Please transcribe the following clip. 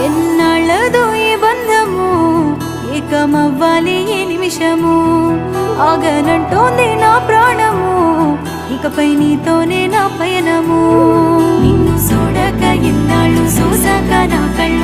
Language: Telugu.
ఎన్నాళ్ళదో ఈ బంధము ఏకమవ్వాలి ఏ నిమిషము ఆగనంటోంది నా ప్రాణము ఇకపై నీతోనే నా పయనము నిన్ను చూడక ఇన్నాళ్ళు చూసాక నా కళ్ళు